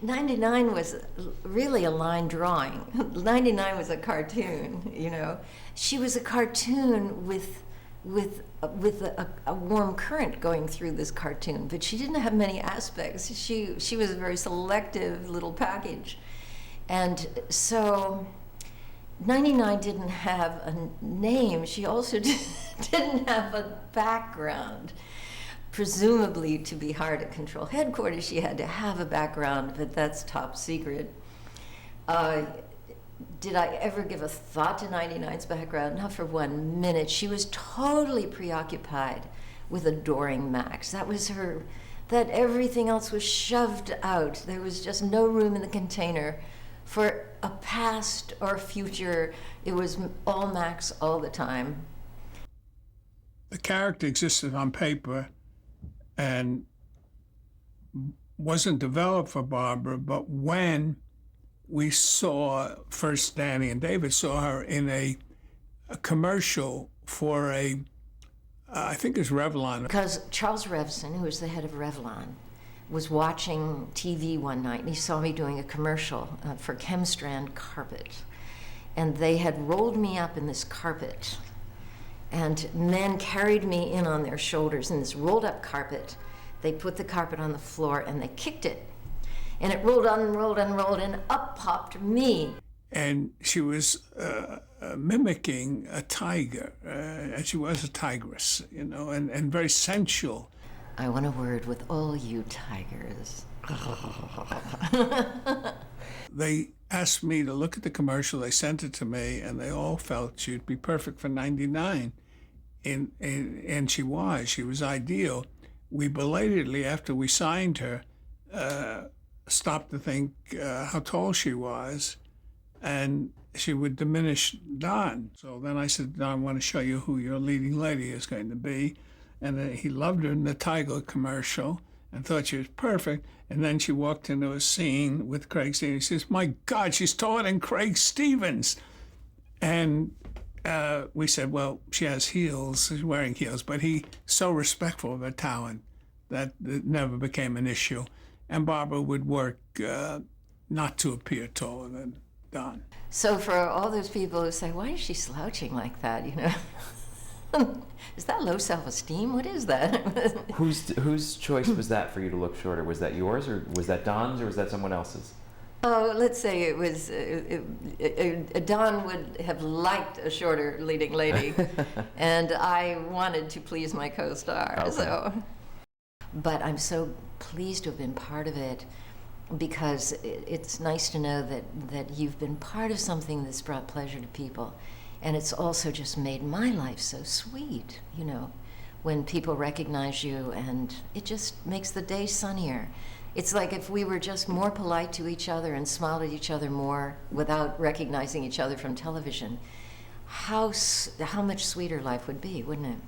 '99 was really a line drawing. '99 was a cartoon, you know. She was a cartoon with a warm current going through this cartoon, but she didn't have many aspects. She was a very selective little package. And so '99 didn't have a name. She also didn't have a background. Presumably to be hard at Control Headquarters, she had to have a background, but that's top secret. Did I ever give a thought to '99's background? Not for 1 minute. She was totally preoccupied with adoring Max. That was her, that everything else was shoved out. There was just no room in the container for a past or future. It was all Max all the time. The character existed on paper and wasn't developed for Barbara, but when we saw, first Danny and David saw her in a commercial for I think it was Revlon. Because Charles Revson, who was the head of Revlon, was watching TV one night and he saw me doing a commercial for Chemstrand carpet. And they had rolled me up in this carpet, and men carried me in on their shoulders in this rolled up carpet. They put the carpet on the floor and they kicked it. And it rolled on and rolled and rolled, and up popped me. And she was mimicking a tiger, and she was a tigress, you know, and very sensual. I want a word with all you tigers. They asked me to look at the commercial, they sent it to me, and they all felt she'd be perfect for '99. And she was ideal. We belatedly, after we signed her, stopped to think how tall she was, and she would diminish Don. So then I said, Don, I want to show you who your leading lady is going to be. And he loved her in the Tiger commercial and thought she was perfect. And then she walked into a scene with Craig Stevens. He says, my God, she's taller than Craig Stevens. And we said, well, she has heels, she's wearing heels, but he's so respectful of her talent that it never became an issue. And Barbara would work not to appear taller than Don. So for all those people who say, why is she slouching like that, you know? Is that low self-esteem? What is that? Whose choice was that for you to look shorter? Was that yours, or was that Don's, or was that someone else's? Oh, let's say it was, Don would have liked a shorter leading lady, and I wanted to please my co-star. Okay. So. But I'm so pleased to have been part of it, because it's nice to know that you've been part of something that's brought pleasure to people. And it's also just made my life so sweet, you know, when people recognize you, and it just makes the day sunnier. It's like if we were just more polite to each other and smiled at each other more without recognizing each other from television, how much sweeter life would be, wouldn't it?